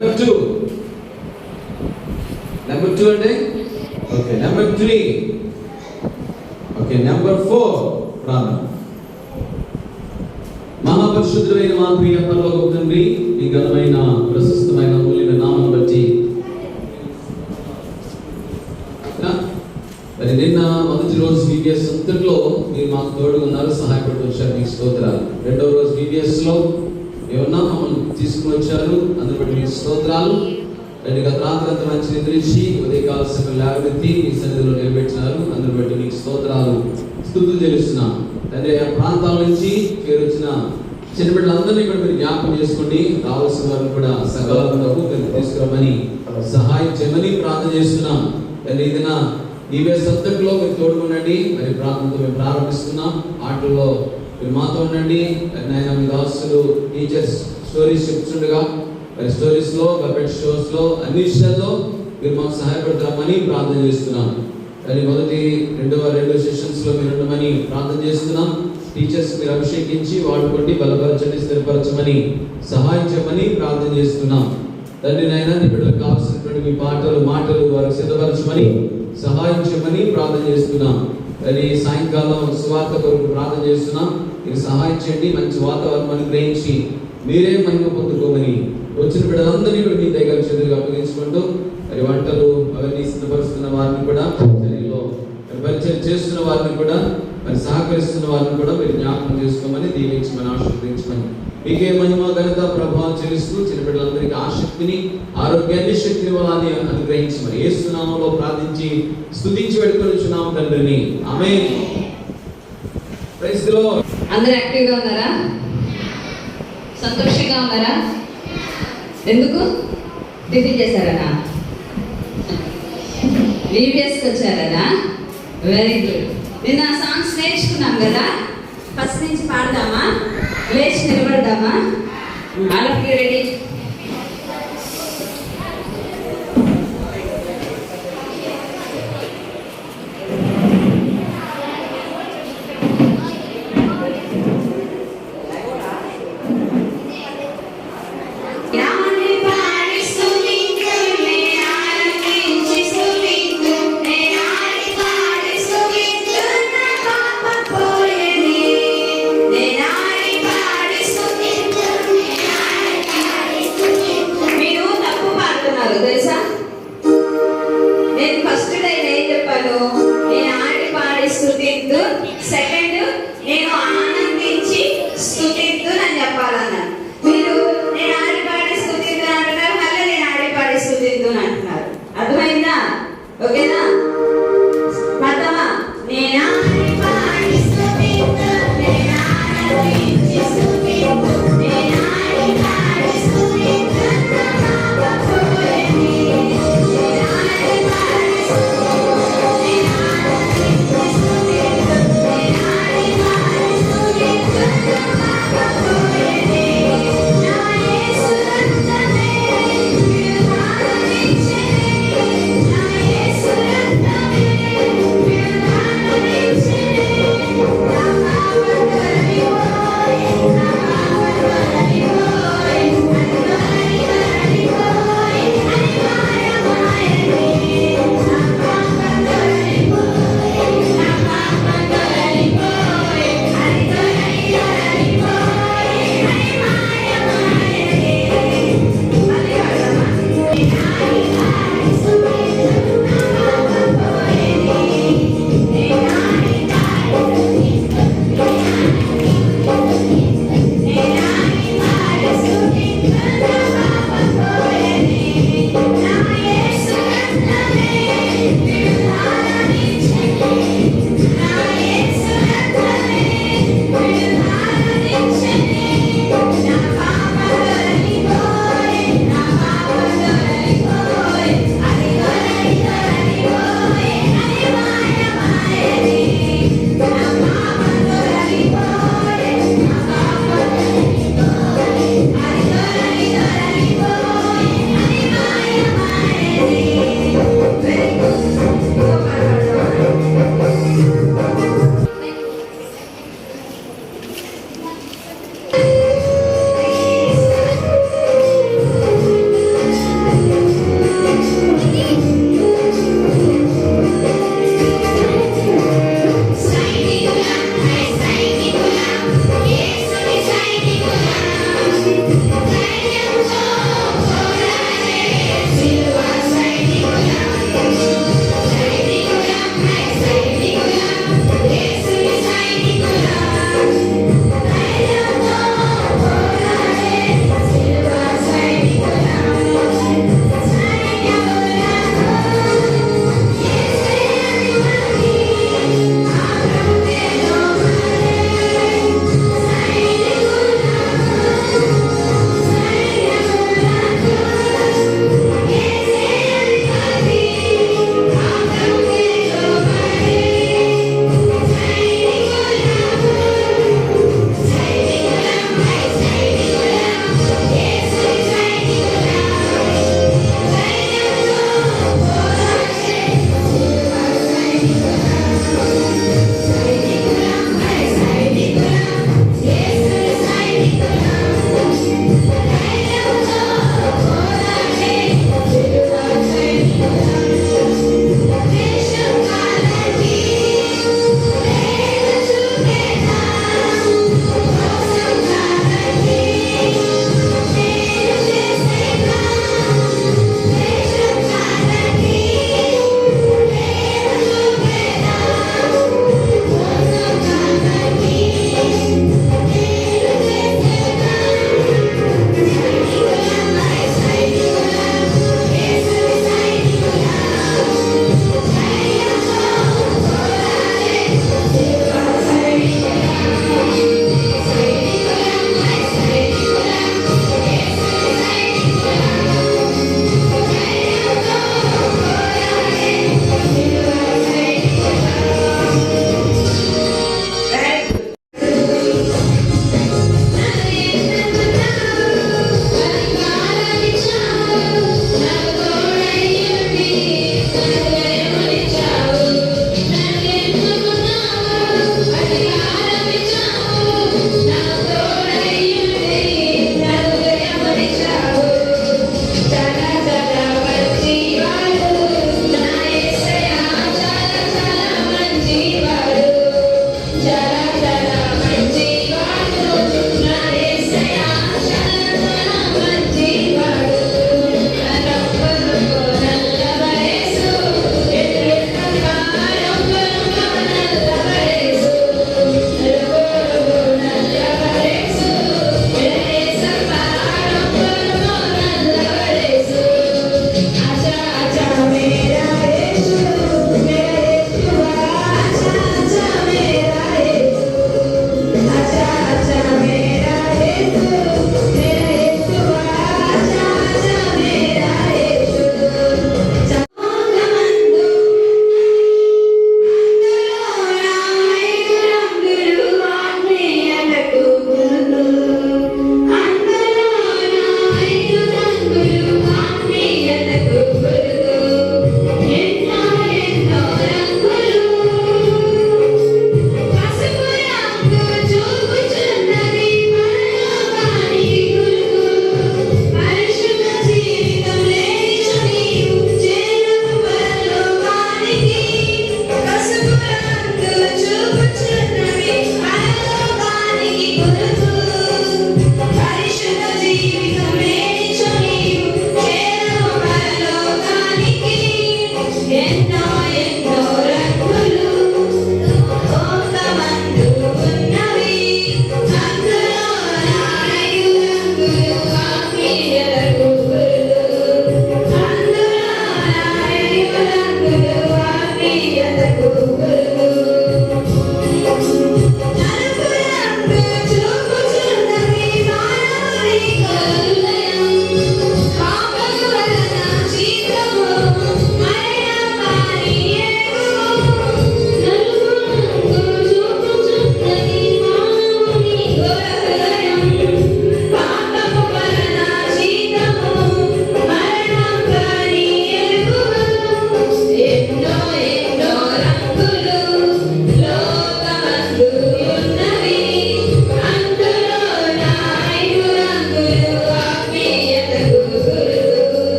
Number 2 అంటే okay. Number 3 okay. Number 4 ప్రార్థన. మహాపరిశుద్ధుడైన మా ప్రియ పరలోకపు తండ్రి, మీ ఘనమైన ప్రశస్తమైన అమూల్యమైన నామమును బట్టి మరి నిన్న మొదటి రోజు VBS అంతట్లో మీరు మాకు తోడుగా ఉన్నారు, సహాయపడుతూ వచ్చారు, మీకు స్తోత్రాలు. రెండవ రోజు VBS లో ఏమన్నా మమ్మల్ని తీసుకుని వచ్చారు, అందుకు బట్టి మీకు స్తోత్రాలు. గత రాత్రి అంత మంచి నిద్రించి ఉదయకాల సమయం లేవనెత్తి మీ సన్నిధిలో నిలబెట్టినారు, అందుకు బట్టి మీకు స్తోత్రాలు స్తుతులు చెల్లిస్తున్నాం తండ్రి. ఆ ప్రాంతాల నుంచి చేరొచ్చిన చిన్న బిడ్డలందరినీ కూడా మీరు జ్ఞాపకం చేసుకోండి, రావాల్సిన వారిని కూడా సకలంలో మీరు తీసుకురమని సహాయం చేయమని ప్రార్థన చేస్తున్నాం తండ్రి. ఏదైనా VBS అంతట్లో మీరు తోడుకోండి. మరి ప్రార్థనతో మేము ప్రారంభిస్తున్నాం. ఆటల్లో మీరు మాతో ఉండండి నాయన. మీ దాసులు టీచర్స్ స్టోరీస్ చెప్తుండగా మరి స్టోరీస్ లో, పపెట్ షోస్ లో, అన్ని విషయాల్లో మీరు మాకు సహాయపడతామని ప్రార్థన చేస్తున్నాం. కానీ మొదటి రెండు సెషన్స్ లో మీరు ఉండమని ప్రార్థన చేస్తున్నాం. టీచర్స్ మీరు అభిషేకించి వాడుకోండి, బలపరచండి, స్థిరపరచమని సహాయం చేయమని ప్రార్థన చేస్తున్నాం తండ్రి. నాయన నీ బిడ్డలకు కావాల్సినటువంటి మీ మాటలు వారికి సిద్ధపరచమని సహాయం చేయమని ప్రార్థన చేస్తున్నాం. అది సాయంకాలం సువార్త కొరకు ప్రార్థన చేస్తున్నాం. మీరు సహాయం చేయండి, మంచి వాతావరణం అనుగ్రహించి మీరే మహిమ పొందుకోమని వచ్చిన బిడ్డలందరినీ కూడా మీ దగ్గర చేతులుగా అప్పగించుకుంటూ మరి వంటలు అవన్నీ సిద్ధపరుస్తున్న వారిని కూడా, పరిచర్యలో పరిచయం చేస్తున్న వారిని కూడా, మరి సహకరిస్తున్న వారిని కూడా మీరు జ్ఞాపకం చేసుకోమని దీవించమని ఆశీర్వదించమని మీకే మహిమ ఘనత ప్రభావం చెల్లిస్తూ చిన్న బిడ్డలందరికీ ఆసక్తిని, ఆరోగ్యాన్ని, శక్తిని వాళ్ళని అనుగ్రహించమని యేసు నామములో ప్రార్థించి స్తుతించి పెట్టుకొనిచున్నాము తండ్రిని. ఆమేన్. Praise the Lord. అందరూ యాక్టివ్గా ఉన్నారా? సంతోషంగా ఉన్నారా? ఎందుకు? టిఫిన్ చేశారనా? VBSకి వచ్చారనా? Very good. నిన్న సాంగ్స్ నేర్చుకున్నాం కదా, ఫస్ట్ నుంచి పాడదామా? లేచి నిలబడదామా? All of you ready? తెలుసా? నేను ఫస్ట్ టైం ఏం చెప్పాను? నేను ఆడి పాడి స్తుతిద్దు, సెకండ్ నేను ఆనందించి స్తుతిద్దు అని చెప్పాలన్నారు. మీరు నేను ఆడి పాడి స్తుతిద్దు అంటున్నారు, మళ్ళీ నేను ఆడి పాడి స్తుతిద్దు అంటున్నారు. అర్థమైందా? ఓకేనా? పదమా? నేను ఆడి పాడి స్తుతిద్దు, నేను ఆనందించి స్తుతిద్దు, నేను ఆడి పాడి స్తుతిద్దు.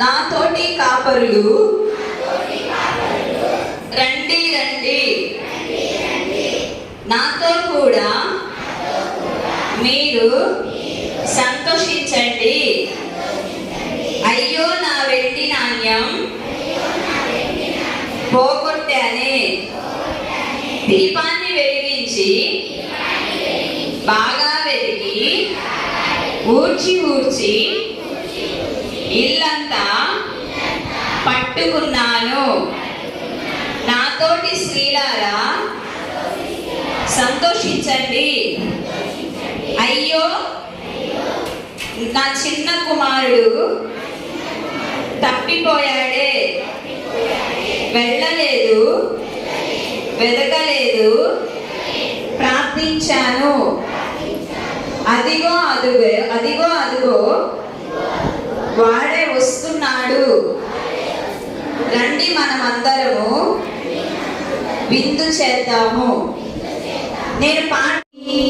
నాతోటి కాపరులు రండి రండి, నాతో కూడా మీరు సంతోషించండి. అయ్యో నా వెండి నాణ్యం పోగొట్టానే, దీపాన్ని వెలిగించి బాగా వెలిగి ఊడ్చి ఇల్లంతా పట్టుకున్నాను. నాతోటి స్త్రీలారా సంతోషించండి. అయ్యో నా చిన్న కుమారుడు తప్పిపోయాడే, వెళ్ళలేదు, వెదకలేదు, ప్రార్థించాను. అదిగో అదిగో వాడే వస్తున్నాడు. రండి మనమందరము విందు చేద్దాము. నేను పాడి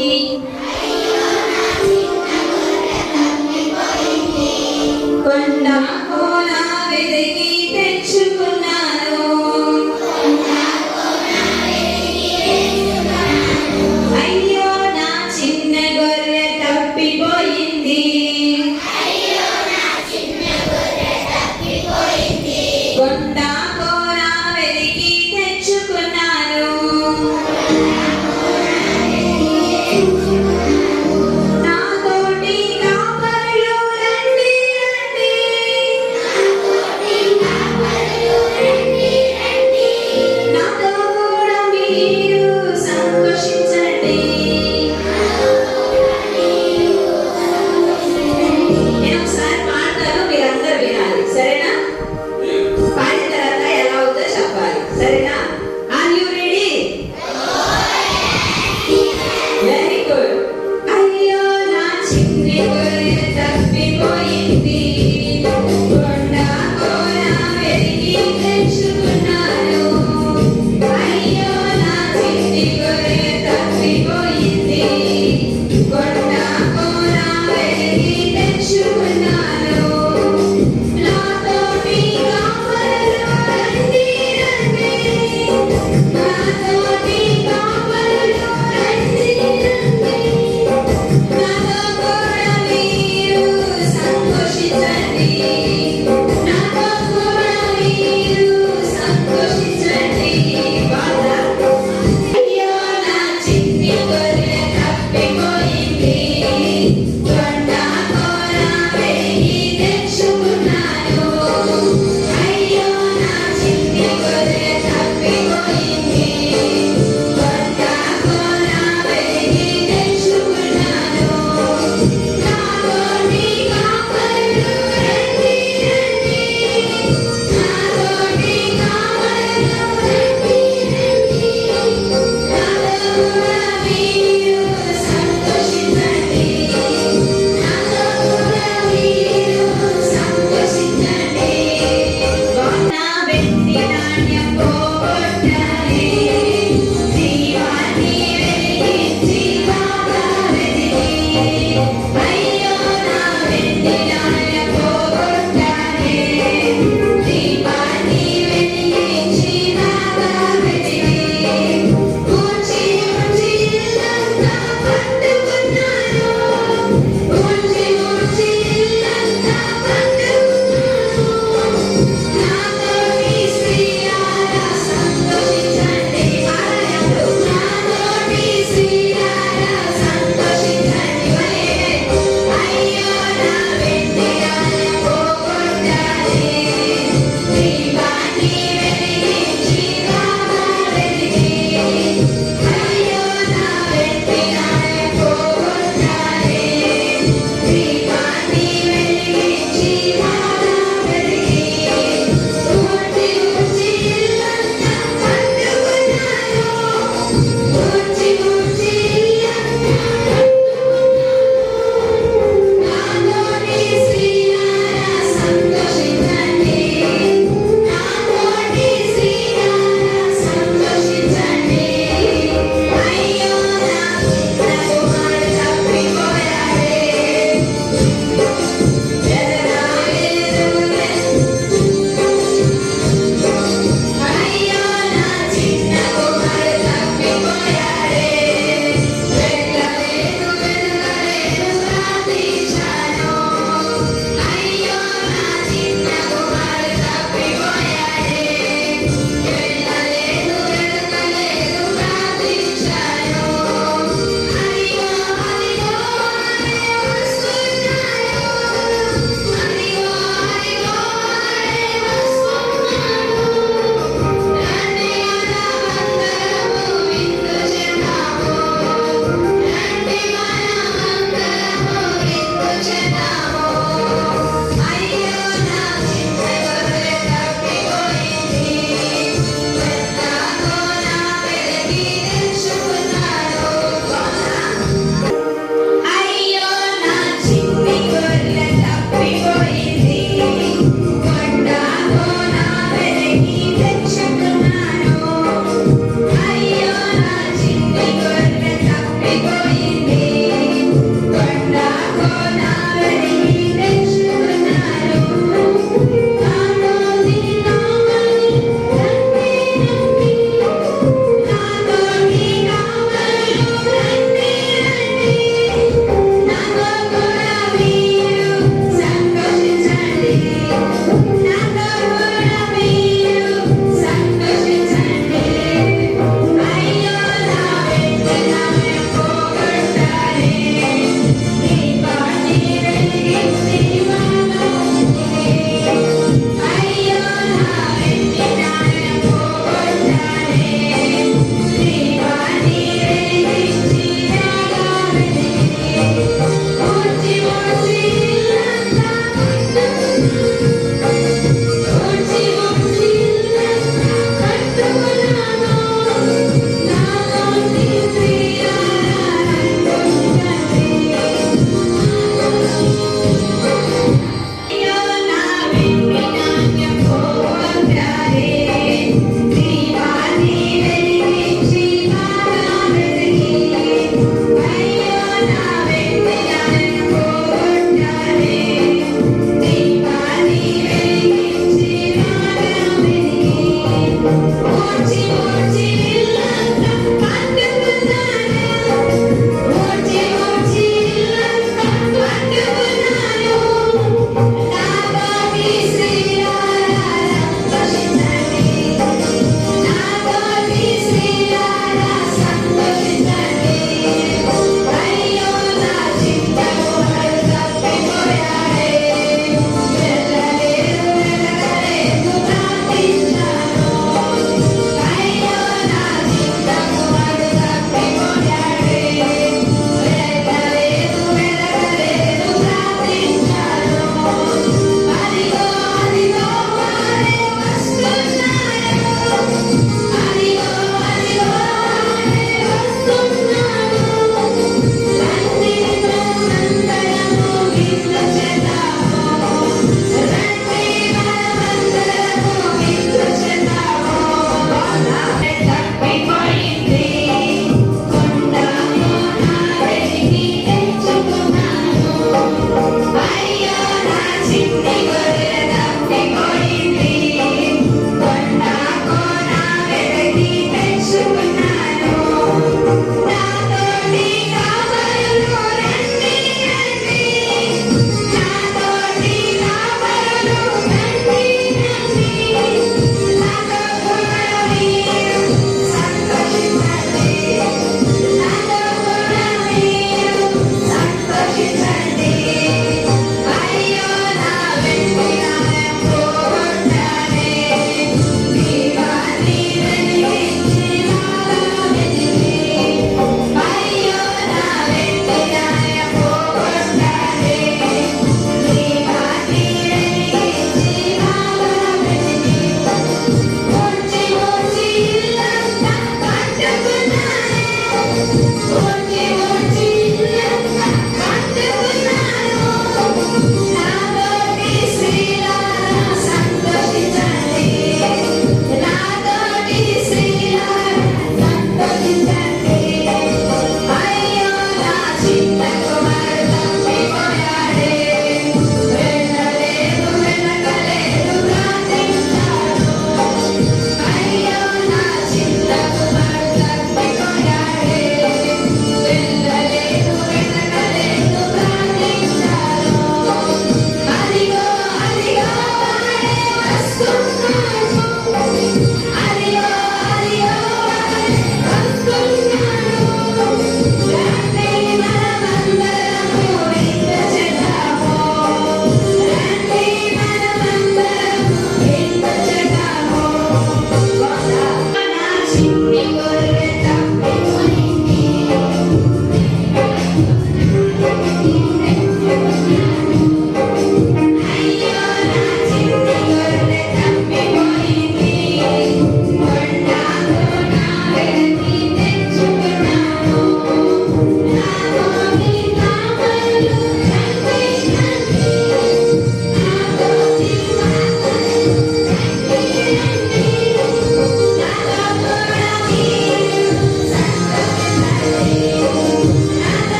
కొండ కోన వెతికి తెచ్చుకున్నాను. అయ్యో నా చిన్న గొర్రె తప్పిపోయింది. కొండ కోన వెతికి తెచ్చుకున్నాను. నాతోటి కాపరులు రండి రండి,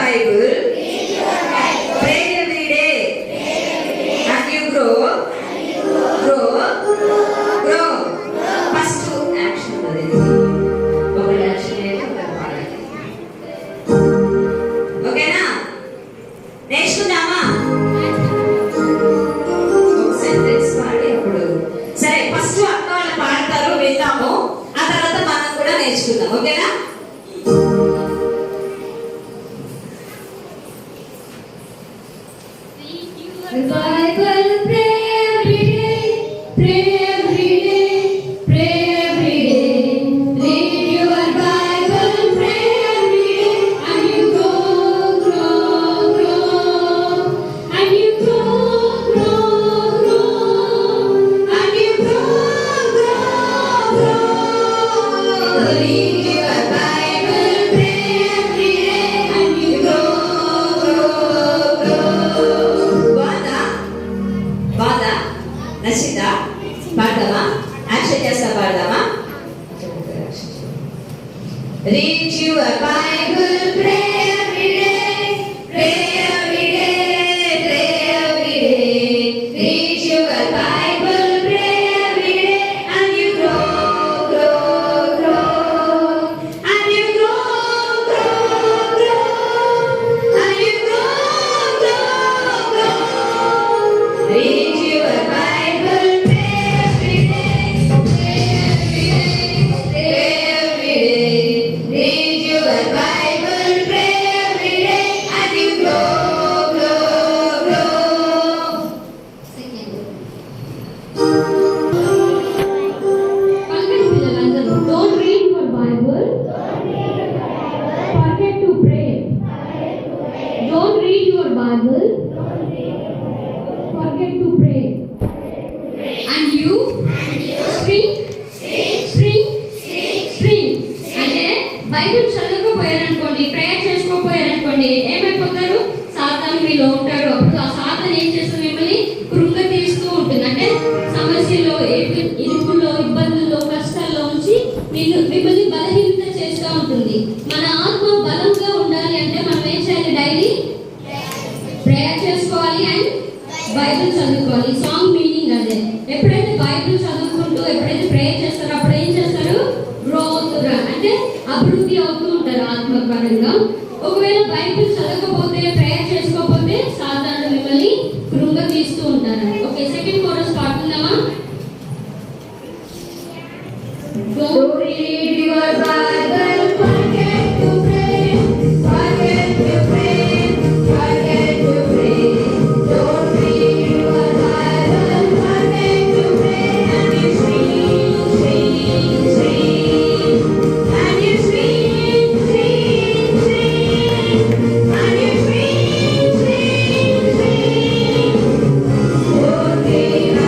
Bible. Pray every day. And you grow. First action అది. ఒకటి action అయితే ఒకటి పాడాలి. ఓకేనా? నేర్చుకుందామా? ఒక సెంటెన్స్ పాడి అప్పుడు సరే ఫస్ట్ అక్క వాళ్ళు పాడతారు విందాము. ఆ తర్వాత మనం కూడా నేర్చుకుందాం. ఓకేనా? Bible, pray every day, pray every day, pray every day. Read your Bible, pray every day, and you grow, and you grow, and you grow. Read your Bible, pray every day, and you grow. బాధా నచ్చిందా? పాడదామా? Action చేస్తా పాడదామా? Read your Bible, pray every day, pray every day, pray every day. Read your Bible, pray every day, and you grow, and you grow, and you grow. Read your Bible, pray every day, pray every day. Read your Bible, pray every day, and you grow. పలకండి పిల్లలందరూ. Don't read your Bible. Forget to pray. Don't read your Bible. Forget to pray. And you spring. అంటే Bible చదవకపోయారనుకోండి, prayer చేసుకోపోయారనుకోండి, ఏమైపోతారు? సాతాను మీలో ఉంటాడు. అప్పుడు ఆ సాతాను ఏం చేస్తుంది? మిమ్మల్ని కృంగతీస్తూ ఉంటుంది. అంటే సమస్యలో, ఇరుకుల్లో, ఇబ్బందుల్లో, కష్టాల్లో ఉంచి మిమ్మల్ని బలహీనత చేస్తూ ఉంటుంది. మన ఆత్మ బలంగా ఉండాలి అంటే మనం ఏం చేయాలి? డైలీ ప్రేయర్ చేసుకోవాలి అండ్ బైబిల్ చదువుకోవాలి. సాంగ్ మీనింగ్ అదే. ఎప్పుడైతే బైబిల్ చదువుకుంటూ ఎప్పుడైతే ప్రేయర్ చేస్తారో అప్పుడు ఏం చేస్తారు? గ్రో అవుతారు. అంటే అభివృద్ధి అవుతూ ఉంటారు ఆత్మపరంగా. ఒకవేళ బైబిల్ చదవకపోతే, ప్రేయర్ చేసుకోకపోతే సాధారణ మిమ్మల్ని కృంగతీస్తూ ఉంటారు. ఓకే, సెకండ్ కోరస్ పాడుకుందామా? Don't read your Bible, forget to pray, forget to pray, forget to pray. Don't read your Bible, forget to pray, and you scream, and you scream, and you scream. Don't read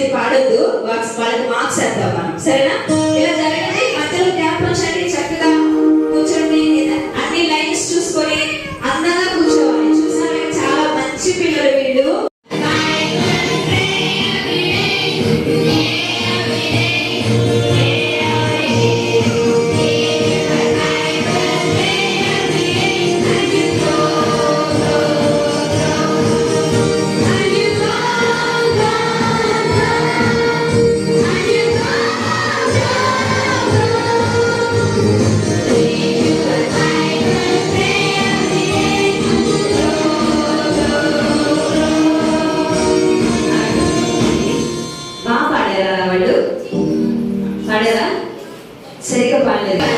మీరు పాడొద్దు, వాళ్ళకి marks వేద్దాం మనం, సరేనా? ఇలా జరగండి, మధ్యలో gap ఉంచండి, చక్కగా కూర్చోండి, అన్ని లైన్స్ చూసుకొని అందంగా కూర్చోవాలి. చూసారు, చాలా మంచి పిల్లలు వీళ్ళు. బాగా పాడారా వాళ్ళు? పాడారా? సరిగ్గా పాడలేదు.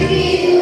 Thank you.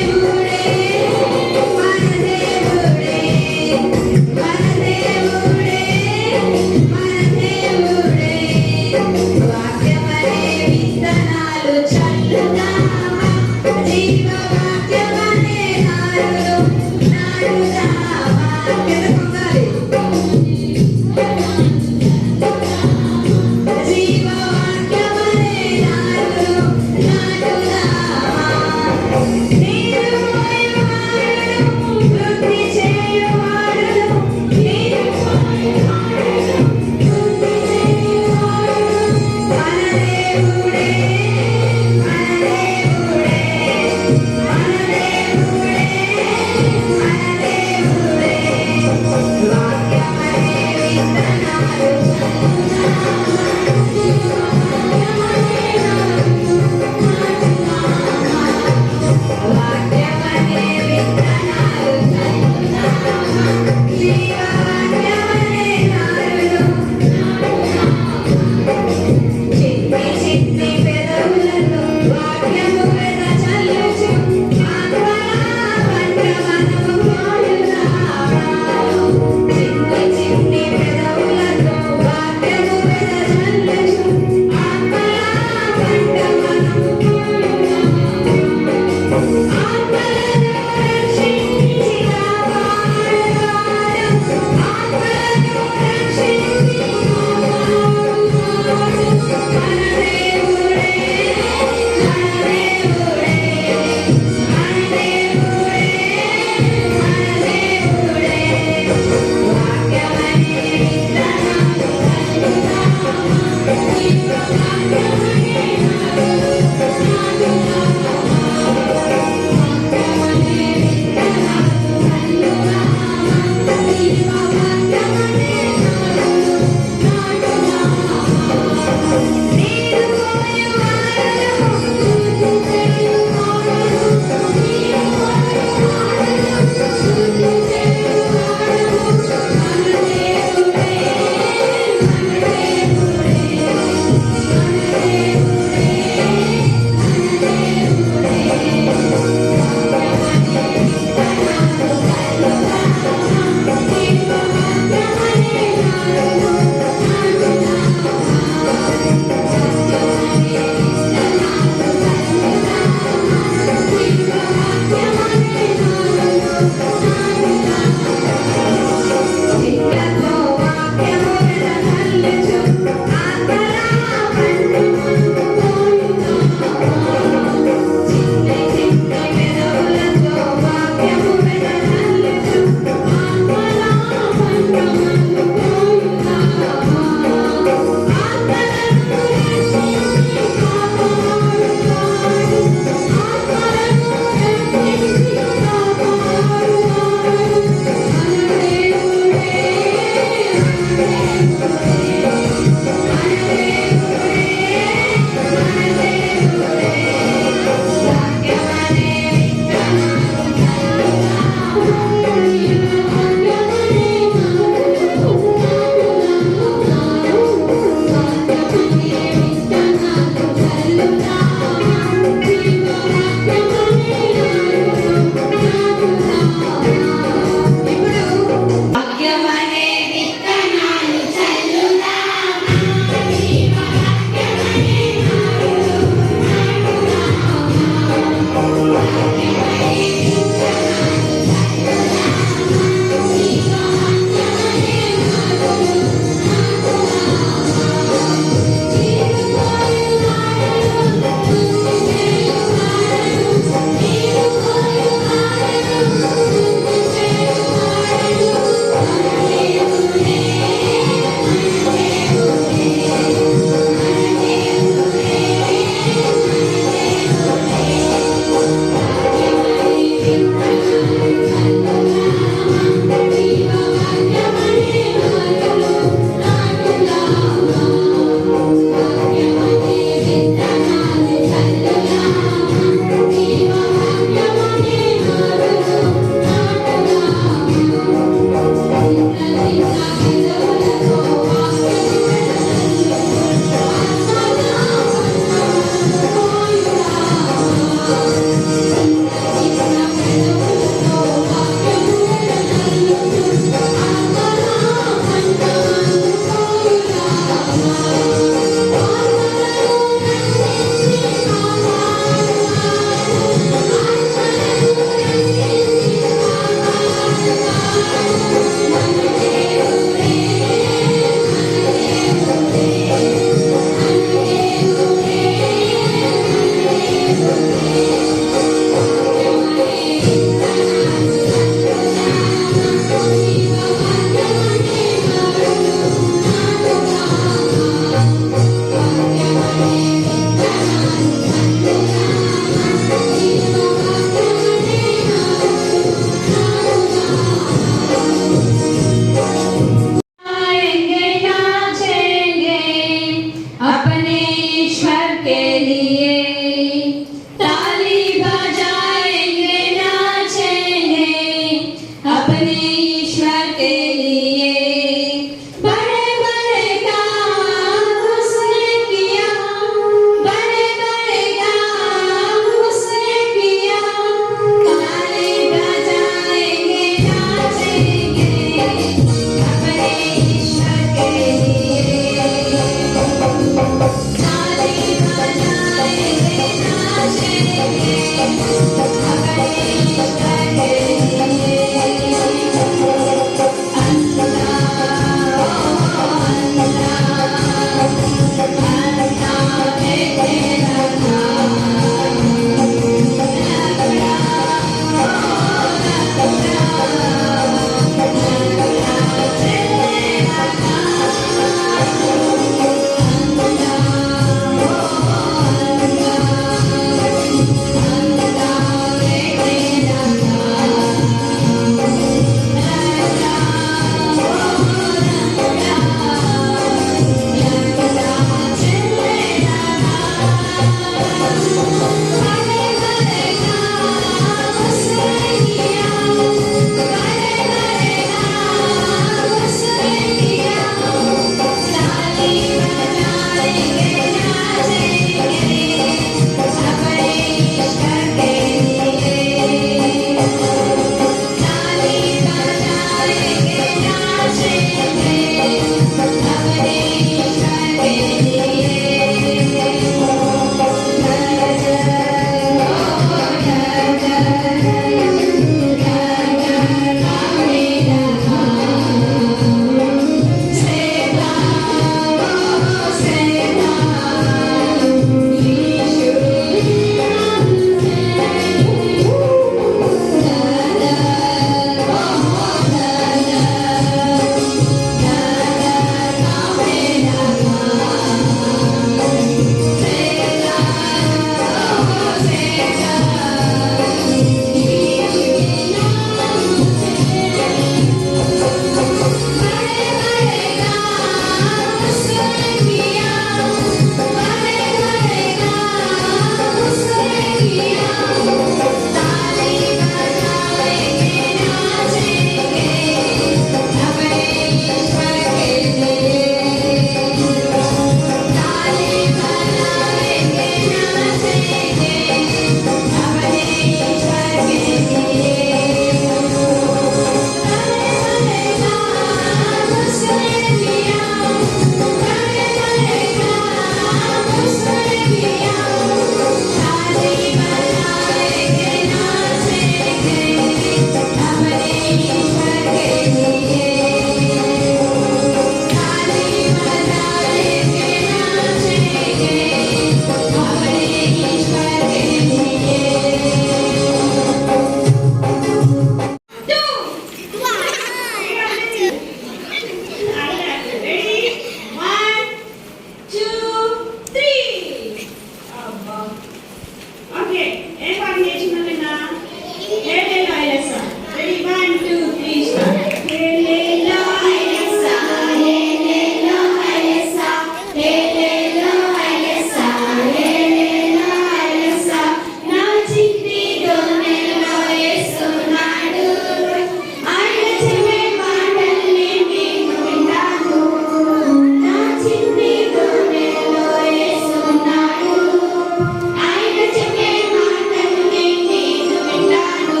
ఆయన చెప్పే మాటలు నేను వింటాను.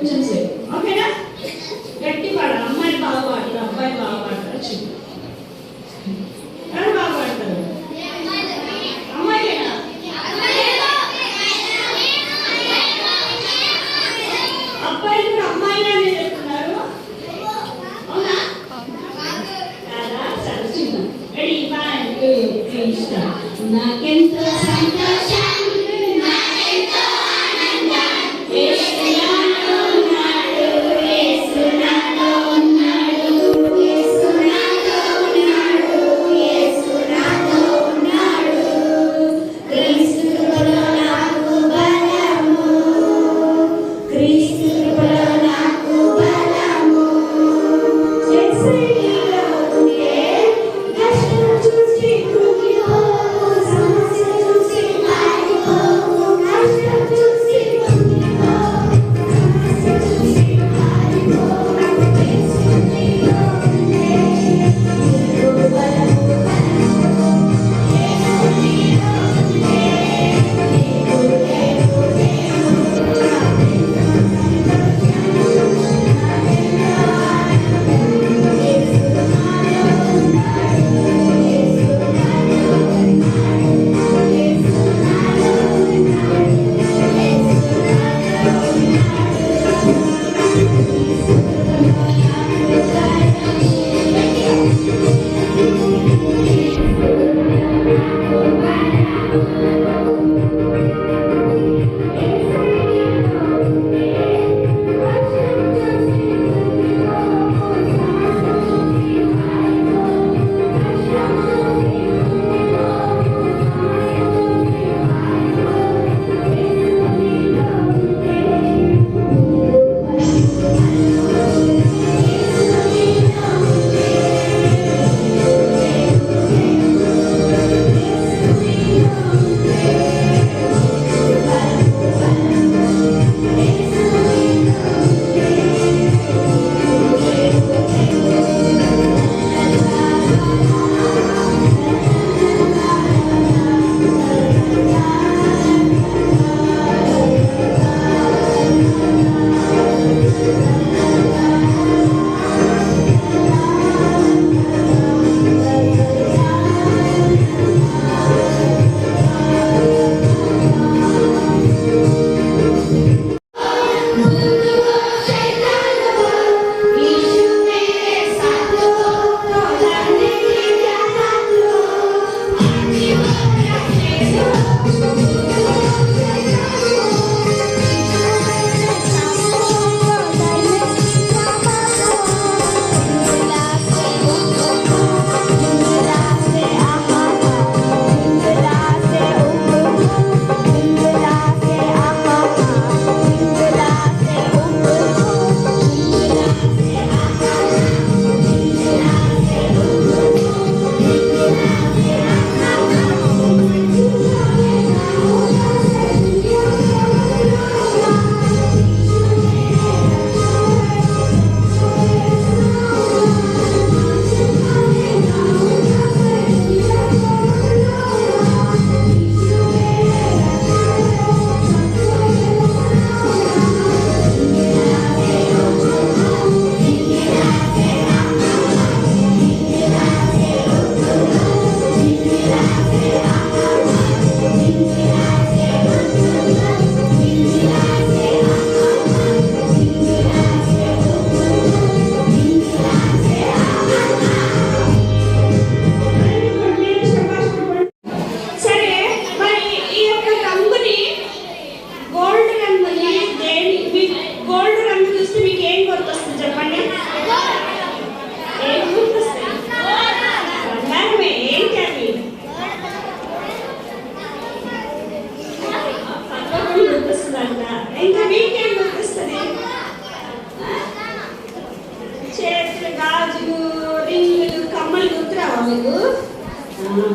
కొంచెం సేపు, ఓకేనా? గట్టి పాడాలి. అమ్మాయి బాగా పాడతారు, అబ్బాయి బాగా పాడతారు. చిన్న ఎవరు బాగా పాడతారు? అమ్మాయిలేనా? అబ్బాయిలు కూడా అమ్మాయిలానే చెప్తున్నారు, అవునా? కాదా? సరే చూద్దాం. Ready, 1 2 3 start. నాకెంతో సంతోషం, నాకెంతో ఆనందం, యేసు నాలో ఉన్నాడు, యేసు నాలో ఉన్నాడు, యేసు నాలో ఉన్నాడు, యేసు నాలో ఉన్నాడు. క్రీస్తు కృపలో నాకు బలము, క్రీస్తు కృపలో నాకు బలము. యేసయ్యలో ఉండే కష్టం చూసి కృంగిపోకు, సమస్య చూసి మారిపోకు, కష్టం చూసి కృంగిపోకు, సమస్య చూసి మారిపోకు. యేసు నీలో ఉండే నీకు బలము, యేసు నీలో ఉండే నీకు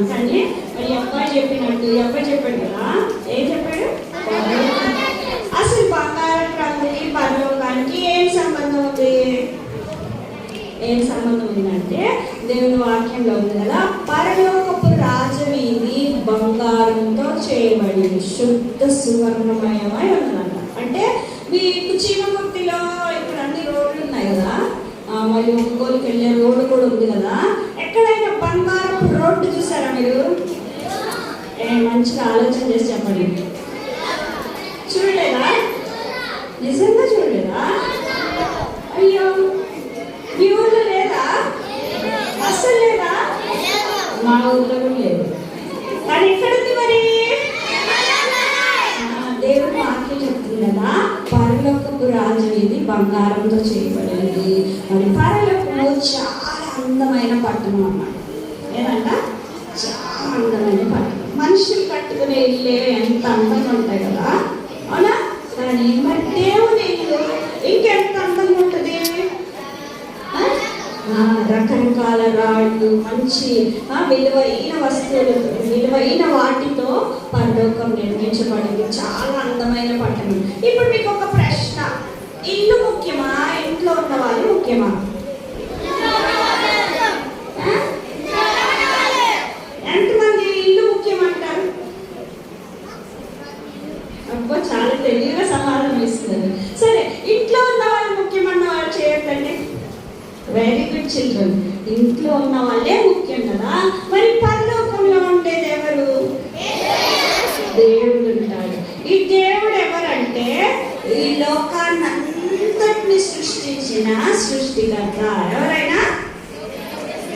కానీ మరి అబ్బాయి చెప్పినట్టు అబ్బాయి చెప్పాడు కదా, ఏం చెప్పాడు? అసలు బంగారం రంగుకి పరలోకానికి ఏం సంబంధం ఉంది? ఏం సంబంధం ఉందంటే దేవుని వాక్యంలో ఉంది కదా, పరలోకపు రాజవీధి బంగారంతో చేయబడింది, శుద్ధ సువర్ణమయమై ఉన్నదంట. అంటే మీకు చీమకుర్తిలో మంచిగా ఆలోచన చేసి చెప్పండి. చూడలేదా? నిజంగా చూడలేదా? అయ్యో, మీ ఊర్లో లేదా? అస్సలు లేదా? మా ఊర్లో కూడా లేదు. కానీ ఎక్కడుంది మరి? దేవుడు వాక్యం చెప్తుంది కదా, పరలోకపు రాజు ఇది బంగారంతో చేయబడింది. మరి పరలోకము చాలా అందమైన పట్టణం అన్నమాట. ఏదంట? చాలా అందమైన పట్టణం. మనుషులు కట్టుకునే ఇల్లే ఎంత అందంగా ఉంటాయి కదా, అవునా? కానీ మరి దేవుని ఇల్లు ఇంకెంత అందంగా ఉంటుంది. రకరకాల రాళ్ళు, మంచి విలువైన వస్తువులు, విలువైన వాటితో పరలోకం నిర్మించబడింది. చాలా అందమైన పట్టణం. ఇప్పుడు మీకు ఒక ప్రశ్న, ఇల్లు ముఖ్యమా, ఇంట్లో ఉన్న వాళ్ళు ముఖ్యమా? ఎంతమంది ఇల్లు ముఖ్యమంటారు? అబ్బో, చాలా తెలివిగా సమాధానం ఇస్తున్నారు. సరే, ఇంట్లో ఉన్న వాళ్ళు ముఖ్యమన్న వాళ్ళు చేయొద్దండి. Very good children. ఇంట్లో ఉన్న వాళ్ళే ముఖ్యం కదా. మరి పరలోకంలో ఉండేది ఎవరు? దేవుడు ఉంటాడు. ఈ దేవుడు ఎవరంటే ఈ లోకాన్ని అంతటిని సృష్టించిన సృష్టికర్త. ఎవరైనా?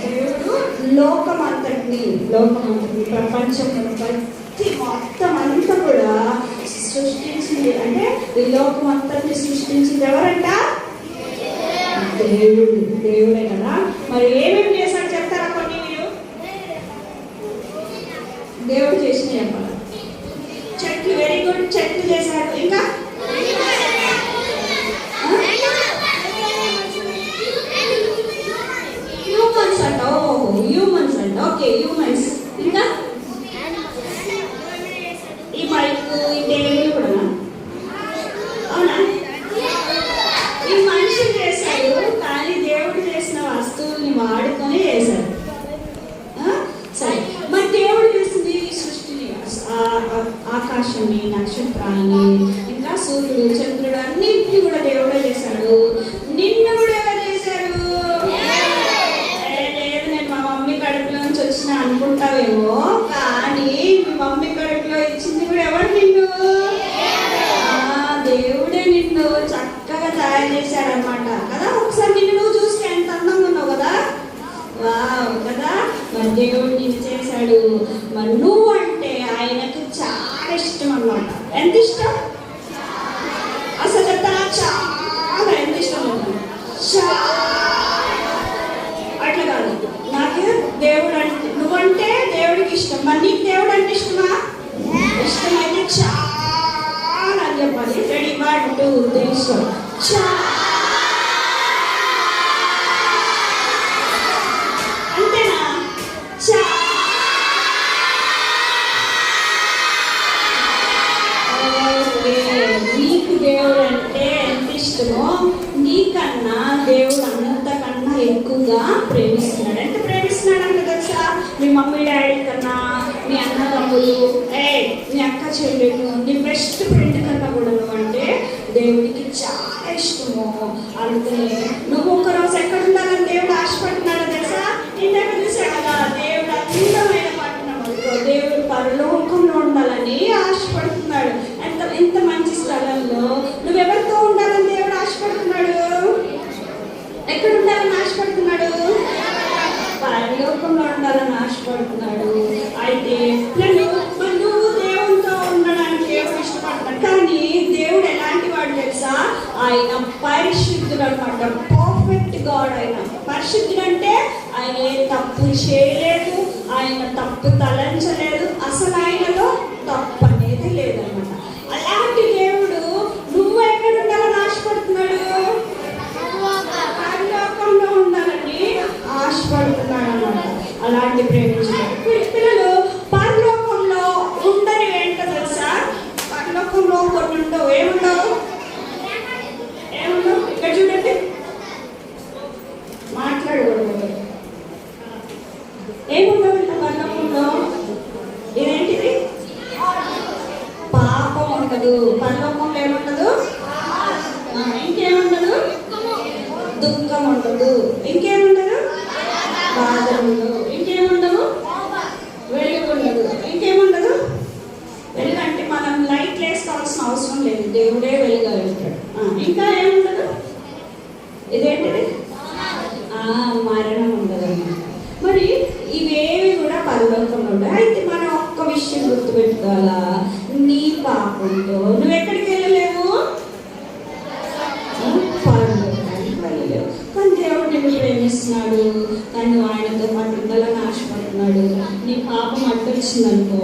దేవుడు లోకమంతటిని ప్రపంచంలో ప్రతి మొత్తం అంతా కూడా సృష్టించింది. అంటే ఈ లోకం అంతటిని సృష్టించింది ఎవరంట? దేవుడే కదా. మరి ఏమేమి చేశాడు చెప్తారా కొన్ని? మీరు దేవుడు చేసిన చెప్పాలి. చెట్లు, వెరీ గుడ్, చెట్లు చేశాడు. ఇంకా హ్యూమన్స్ అంట. ఓహో, హ్యూమన్స్ అంట. Okay, humans. ఇంకా ఈ మైక్, ఈ టేబుల్ కూడా, అవునా? ఈ మనుషులు చేశాడు, కానీ దేవుడు చేసిన వస్తువుల్ని వాడుకొని చేశాడు. సరే, మరి దేవుడు చేసింది ఈ సృష్టిని, ఆకాశాన్ని, నక్షత్రాన్ని, ఇంకా సూర్యుడు, చంద్రుడు అన్నింటినీ కూడా దేవుడే చేశాడు. నిన్ను కూడా ఎవరు చేశాడు? లేదు, నేను మా మమ్మీ కడుపులో నుంచి వచ్చిన అనుకుంటావేమో, కానీ మీ మమ్మీ కడుపులో ఇచ్చింది కూడా ఎవరు? నిన్ను. దేవుడే నిన్ను చక్కగా తయారు చేశాడనమాట కదా. ఒకసారి నిన్ను నువ్వు చూసి ఎంత అందంగా ఉన్నావు కదా. వావ్ కదా. మరి దేవుడు నిన్ను చేశాడు. మరి నువ్వు అంటే ఆయనకు చాలా ఇష్టం అన్నమాట. ఎంత ఇష్టం? అసలు చాలా ఎంత ఇష్టం అట్లా కాదు. నాకు దేవుడు అంటే, నువ్వంటే దేవుడికి ఇష్టం. మరి నీకు దేవుడు అంటే ఇష్టమా? ఇష్టమైతే చాలా అని చెప్పాలి. రెడీ, 1 2 3 అంతేనా? నీకు దేవుడు అంటే ఎంత ఇష్టమో నీకన్నా దేవుడు అంతకన్నా ఎక్కువగా ప్రేమిస్తున్నాడు. ఎంత ప్రేమిస్తున్నాడు అంటే తెలుసా? మీ మమ్మీ డాడీ కన్నా, మీ అన్నదమ్ములు, మీ అక్క చెల్లెలు, నీ బెస్ట్ ఫ్రెండ్ కన్నా కూడా నువ్వంటే దేవుడికి చాలా ఇష్టము. అందుకనే నువ్వు ఒకరోజు ఎక్కడ ఉండాలని దేవుడు ఆశపడుతున్నాడు తెలుసా? ఇందాక చూసా కదా, దేవుడు అందమైన పట్టణం, దేవుడు పరలోకంలో ఉండాలని ఆశపడుతున్నాడు. ఎంత మంచి స్థలంలో నువ్వెవరితో ఉండాలని దేవుడు ఆశపడుతున్నాడు? ఎక్కడ ఉండాలని ఆశపడుతున్నాడు? పరలోకంలో ఉండాలని ఆశపడుతున్నాడు. అయితే నువ్వు దేవుడితో ఉండడానికి దేవుడు ఇష్టపడతాడు. కానీ దేవుడు ఎలాంటి వాడు తెలుసా? ఆయన పరిశుద్ధుడు అనమాట. Perfect God. ఆయన పరిశుద్ధుడు అంటే ఆయన ఏ తప్పు చేయలేదు, ఆయన తప్పు తలంచలేదు, అసలు ఆయనలో తప్పు అనేది లేదన్నమాట. అలాంటి దేవుడు నువ్వు ఎక్కడ ఉండాలని ఆశపడుతున్నాడు? పరలోకంలో ఉండాలని ఆశపడుతున్నాడు అన్నమాట. అలాంటి ప్రేమించాడు. పిల్లలు పరలోకంలో ఉండని ఏంటో తెలుసా? పరలోకంలో కొన్ని ఉండవు. ఏముండవు? ఇక్కడ చూడండి, మాట్లాడకూడదు. ఏముండవు పరలోకంలో? ఇదేంటిది? పాపం ఉండదు. పరలోకంలో ఏముండదు? ఇంకేముండదు? దుఃఖం ఉండదు. ఇంకేముండదు? బాధ ఉండదు. ఇంకేముండదు? వెలుగు ఉండదు. ఇంకేముండదు? ఇదేంటిది మరణం ఉండదన్నమాట. మరి ఇవేవి కూడా పరలోకంలో ఉంటాయి. అయితే మనం ఒక్క విషయం గుర్తుపెట్టుకోవాలా, నీ పాపంతో నువ్వు ఎక్కడికి వెళ్ళలేవు, పరలోకానికి వెళ్ళలేవు. కానీ దేవుడు నిన్ను ప్రేమిస్తున్నాడు, కానీ నువ్వు ఆయనతో పాటు ఉండాలని ఆశపడుతున్నాడు. నీ పాపం అడ్డొచ్చిందనుకో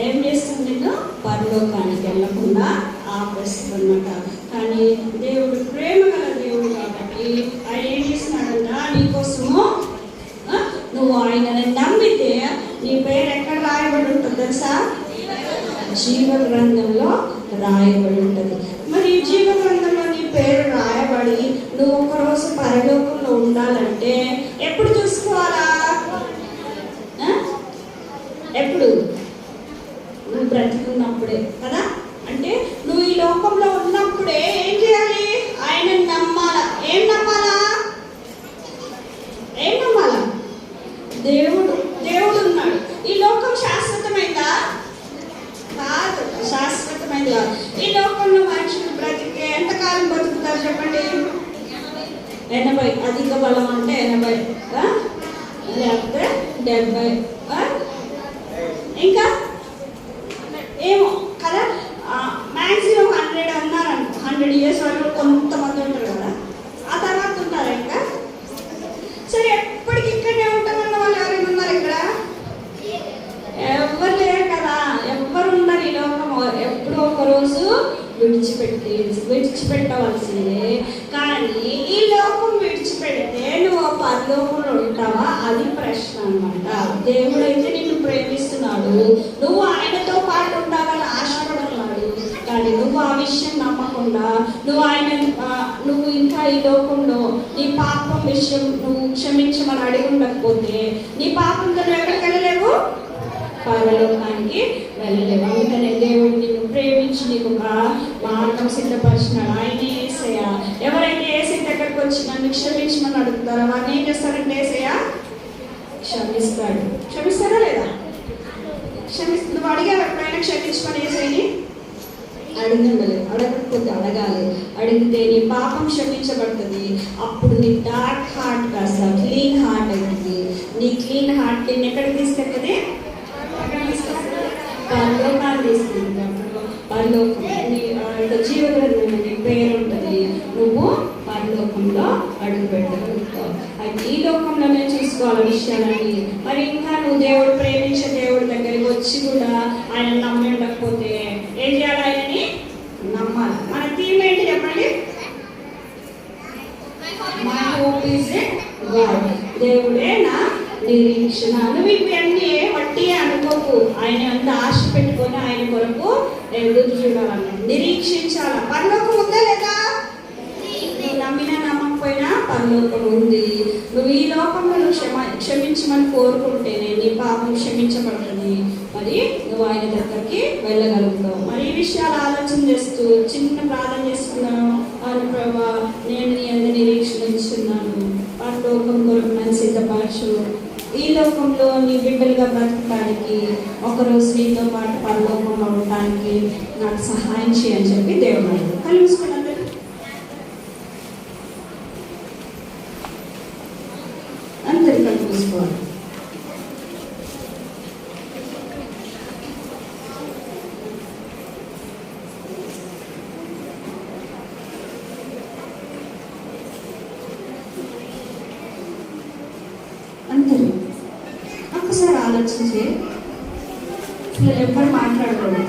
ఏం చేస్తుంది, నిన్ను పరలోకానికి వెళ్ళకుండా ఆపేస్తుందన్నమాట. కానీ దేవుడు ప్రేమ గల దేవుడు కాబట్టి ఆయన ఏం చేస్తున్నాడంట, నీకోసము నువ్వు ఆయనని నమ్మితే నీ పేరు ఎక్కడ రాయబడి ఉంటుంది తెలుసా, జీవ గ్రంథంలో రాయబడి ఉంటుంది. మరి జీవ గ్రంథంలో నీ పేరు రాయబడి నువ్వు ఒకరోజు పరలోకంలో ఉండాలంటే ఎప్పుడు చూసుకోవాలా, ఎప్పుడు నువ్వు బ్రతికున్నప్పుడే కదా. అంటే నువ్వు ఈ లోకంలో ఉన్నప్పుడే ఏం చేయాలి, ఆయన నమ్మాలా. ఏం నమ్మాలా, ఏం నమ్మాలా, దేవుడు ఉన్నాడు. ఈ లోకం శాశ్వతమైందా, కాదు, శాశ్వతమైంది కాదు. ఈ లోకంలో మనుషులు బ్రతికే ఎంతకాలం బతుకుతారు చెప్పండి, 80. అధిక బలం అంటే 80, లేకపోతే 70, ఇంకా ఏమో కదా. మ్యాక్సిమం 100 అన్నారు, 100 years వరకు కొంతమంది ఉంటారు కదా. ఆ తర్వాత ఉంటారు ఇంకా. సరే, ఎప్పటికి ఇక్కడనే ఉంటామన్న వాళ్ళు ఎవరైనా ఉన్నారు ఇక్కడ? ఎవ్వరు లేరు కదా, ఎవ్వరు ఉన్నారు ఈ లోకం. ఎప్పుడో ఒకరోజు విడిచిపెట్టవలసిందే. కానీ ఈ లోకం విడిచిపెడితే నువ్వు పరలోకంలో ఉంటావా, అది ప్రశ్న అన్నమాట. దేవుడైతే నిన్ను ప్రేమిస్తున్నాడు, నువ్వు ఆయనతో పాటు ఉండాలని ఆశపడుతున్నాడు. కానీ నువ్వు ఆ విషయం నమ్మకుండా నువ్వు ఇంకా ఈ లోకంలో నీ పాపం విషయం నువ్వు క్షమించమని అడిగి ఉండకపోతే నీ పాపంతో నువ్వు ఎక్కడికి వెళ్ళలేవు, పరలోకానికి వెళ్ళలేవు. అందుకనే దేవుడు నిన్ను ప్రేమించి నీకు ఒక మార్గం సిద్ధపరిచినాడు. ఆయనే యేసయ్య. ఎవరైతే యేసయ్య దగ్గరకు వచ్చి నన్ను క్షమించమని అడుగుతారో వారిని ఏం చేస్తారంటే యేసయ్య క్షమిస్తాడు. క్షమిస్తారా లేదా? నువ్వు అడిగావు ఎప్పుడైనా క్షమించమని యేసయ్యని? అడగలేదు. అడగకపోతే అడగాలి. అడిగితే నీ పాపం క్షమించబడుతుంది. అప్పుడు నీ డార్క్ హార్ట్ కాస్త క్లీన్ హార్ట్ అవుతుంది. నీ క్లీన్ హార్ట్ నేను ఎక్కడికి తీసుకెళ్తుంది, పరలోకాన్ని తీసుకుంటుంది. పరలోకం నీ జీవగ్రంథంలో నీ పేరు ఉంటుంది, నువ్వు పరలోకంలో అడుగు పెట్టగలుగుతావు. అయితే ఈ లోకంలోనే చూసుకోవాలి విషయాలని. మరి ఇంకా నువ్వు దేవుడు ప్రేమించే దేవుడి దగ్గరికి వచ్చి కూడా ఆయన నమ్మి ఉండకపోతే ఏం చేయాలి, ఆయనని నమ్మాలి. మన థీమ్ ఏంటి చెప్పండి, my hope is in God. దేవుడే నా నిరీక్షణ. నువ్వు ఇవన్నీ వట్టి అనుకోకు, ఆయన అంత ఆశ పెట్టుకొని ఆయన కొరకు ఎదురు చూడాలన్నాడు, నిరీక్షించాల. పరలోకం ఉందా లేదా? నువ్వు నమ్మినా నమ్మకపోయినా పరలోకం ఉంది. నువ్వు ఈ లోకంలో నువ్వు క్షమించమని కోరుకుంటేనే నీ పాపం క్షమించబడుతుంది. మరి నువ్వు ఆయన దగ్గరికి వెళ్ళగలుగుతావు. మరి ఈ విషయాలు ఆలోచన చేస్తూ చిన్న ప్రార్థన చేస్తున్నాను. అవును ప్రభా, నేను నీ అందు నిరీక్షణ ఇస్తున్నాను. పరలోకం కొరకు నన్ను సిద్ధపరచు. ఈ లోకంలో నీ బిడ్డలుగా బ్రతకడానికి, ఒకరోజు నీతో పాటు పరలోకంలో ఉండటానికి నాకు సహాయం చేయని చెప్పి దేవుడు కలిగిస్తున్నాను. అందరి కళ్ళు చూసుకోవాలి. అందరూ ఒక్కసారి ఆలోచించి ఎవ్వరు మాట్లాడకూడదు,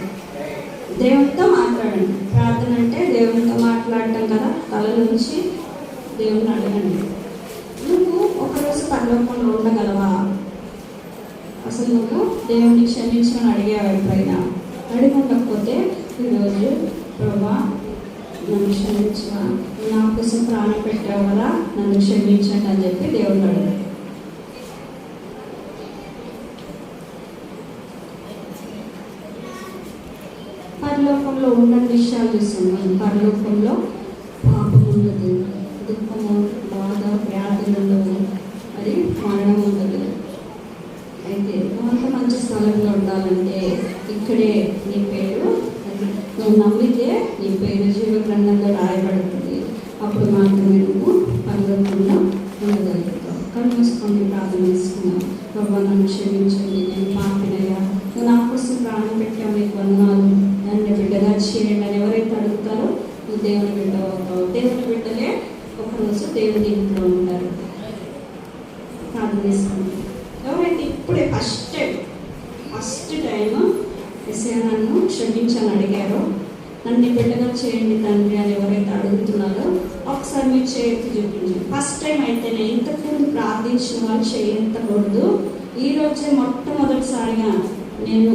దేవునితో మాట్లాడండి. ప్రార్థన అంటే దేవునితో మాట్లాడటం కదా. తల నుంచి దేవుని అడగండి, నువ్వు ఒకరోజు పరలోకంలో ఉండగలవా? అసలు నువ్వు దేవుని క్షమించమని అడిగావు ఎప్పుడైనా? అడిగి ఉండకపోతే ఈరోజు ప్రభా నన్ను క్షమించవా, నా కోసం ప్రాణం పెట్టావు కదా, నన్ను క్షమించండి అని చెప్పి దేవుని అడగాలి. పరలోకంలో ఉన్న విషయాలు చూస్తున్నాం. పరలోకంలో పాపం ఉండదు, దుఃఖము, బాధ, వ్యాధులు ఉండవు, మరి మరణం ఉండదు. అయితే అంత మంచి స్థలంలో ఉండాలంటే ఇక్కడే నీ పేరు, నువ్వు నమ్మితే నీ పేరు జీవ గ్రంథంలో రాయబడుతుంది. అప్పుడు మాత్రమే నువ్వు కలగకుండా ఉండగలుగుతాం. కళ్ళు మూసుకొని ప్రార్థన చేసుకున్నాం. ప్రభా నన్ను క్షమించండి, నేను పాపినయ్యా, నువ్వు నా కోసం ప్రాణం పెట్టావు, మీకు వందనాలు, నన్ను బిడ్డగా చేయండి అని ఎవరైతే అడుగుతారో నువ్వు దేవుని బిడ్డ అవుతావు. దేవుని బిడ్డలే ఒకరోజు దేవుని ఇంట్లో ఉంటారు. ప్రార్థన చేసుకుంటాం. ఎవరైతే ఇప్పుడే ఫస్ట్ టైం ఎస్ఐ నన్ను క్షమించని అడిగారో, నన్ను బిడ్డగా చేయండి తండ్రి అని ఎవరైతే అడుగుతున్నారో ఒకసారి మీరు చేయొచ్చు చూపించండి. ఫస్ట్ టైం అయితేనే, ఇంతకుముందు ప్రార్థించిన వాళ్ళు చేయకూడదు. ఈరోజే మొట్టమొదటిసారిగా నేను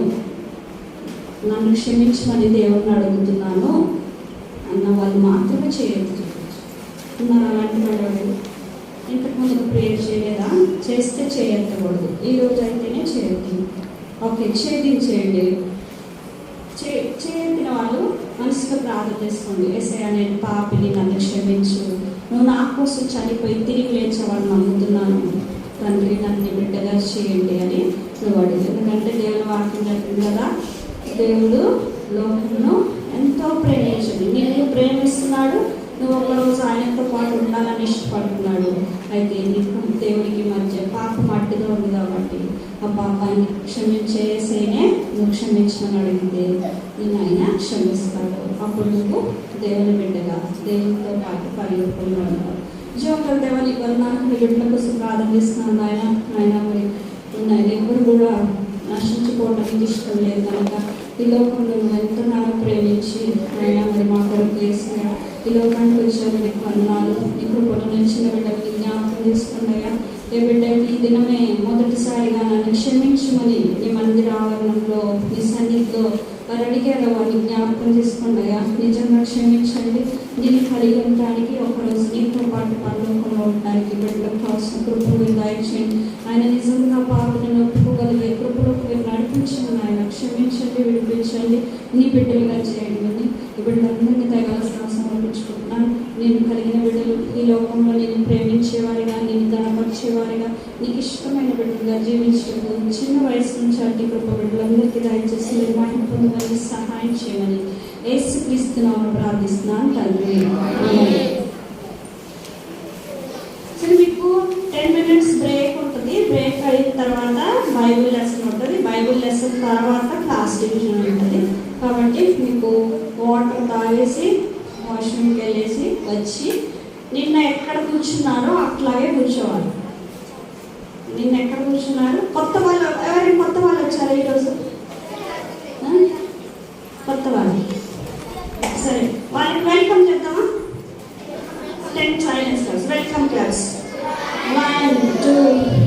నన్ను క్షమించమని దేవుడిని అడుగుతున్నాను అన్న వాళ్ళు మాత్రమే చేయొచ్చు చూపించు. ఉన్నారు అలాంటి వాళ్ళు? ఇంతకుముందు ప్రేయర్ చేయలేదా? చేస్తే చేయకూడదు. ఈరోజు అయితేనే చేయొద్దు. ఓకే, ఛేదించేయండి. చేయతిన వాళ్ళు మనసులో ప్రార్థన చేసుకోండి. ఎస్ఐ నేను పాపిని, నన్ను క్షమించు, నువ్వు నా కోసం చనిపోయి తిరిగి లేచేవాడిని నమ్ముతున్నాను తండ్రి, నన్ను బిడ్డగా చేయండి అని నువ్వు అడిగి. ఎందుకంటే దేవుని వాక్యం చెప్పింది కదా, దేవుడు లోకమును ఎంతో ప్రేమించండి, నిన్ను ప్రేమిస్తున్నాడు, నువ్వు ఒకరోజు ఆయనతో పాటు ఉండాలని ఇష్టపడుతున్నాడు. అయితే నీకు దేవుడికి మధ్య పాపం అడ్డుగా ఉంది కాబట్టి ఆ పాపాన్ని క్షమించేసేనే నువ్వు క్షమించమని అడిగితే నేను ఆయన క్షమిస్తాడు. అప్పుడు నువ్వు దేవుని బిడ్డగా దేవునితో పాటు పరిగెత్తుకుని ఉంటావు. జీవకల దేవాన్ని కొన్నాను, మీ బిడ్డల కోసం ప్రార్థన చేస్తున్నాను ఆయన. ఆయన మరి ఉన్నాయి ఎవరు కూడా నశించుకోవడానికి ఇష్టం లేదు కనుక ఈ లోకంలో నువ్వు ఎంతగానో ప్రేమించి ఆయన మరి మా కొరకు వేసిన ఈ లోకానికి వచ్చారు. నీకు వందనాలు. నీ కృపలో నిలిచిన బిడ్డకి జ్ఞాపకం తీసుకున్నాయా. ఏ బిడ్డ ఈ దినమే మొదటిసారిగా నన్ను క్షమించమని నీ మందిర ఆవరణంలో నీ సన్నిధిలో వారు అడిగారు, వారిని జ్ఞాపకం తీసుకున్నాయా. నిజంగా క్షమించండి. నేను కలిగి ఉండడానికి, ఒకరోజు నీతో పాటు పరలోకంలో ఉండడానికి బిడ్డలకు కావాల్సిన కృపను మీరు దయచేయండి. ఆయన నిజంగా పాపలను ఒప్పుకోగలిగే కృపలోకి మీరు నడిపించండి. ఆయన క్షమించండి, విడిపించండి, నీ బిడ్డలుగా చేయండి అని ఈ బిడ్డలందరినీ తగలసిన సమర్పించుకుంటున్నాను. నేను కలిగిన బిడ్డలు ఈ లోకంలో నేను ప్రేమించేవారిగా, నేను ధనపరిచేవారిగా, నీకు ఇష్టమైన బిడ్డలుగా జీవించడం చిన్న వయసు నుంచి అట్టి కృప బిడ్డలందరికీ దయచేసి మీరు మహిమ పొందమని సహాయం చేయమని యేసుక్రీస్తు నామమున ప్రార్థిస్తున్నాను తండ్రి. సరే, మీకు 10 minutes బ్రేక్ ఉంటుంది. బ్రేక్ అయిన తర్వాత బైబిల్ లెసన్ ఉంటుంది. బైబిల్ లెసన్ తర్వాత క్లాస్ డివిజన్ ఉంటుంది. కాబట్టి మీకు వాటర్ తాగేసి వాష్రూమ్కి వెళ్ళేసి వచ్చి నిన్న ఎక్కడ కూర్చున్నారో అట్లాగే కూర్చోవాలి. నిన్న ఎక్కడ కూర్చున్నారు? కొత్త వాళ్ళు ఎవరైనా కొత్త వాళ్ళు వచ్చారా ఈరోజు? కొత్త వాళ్ళు సరే, వాళ్ళకి వెల్కమ్ చెప్తామా? 10 silence class. Welcome class. 1, 2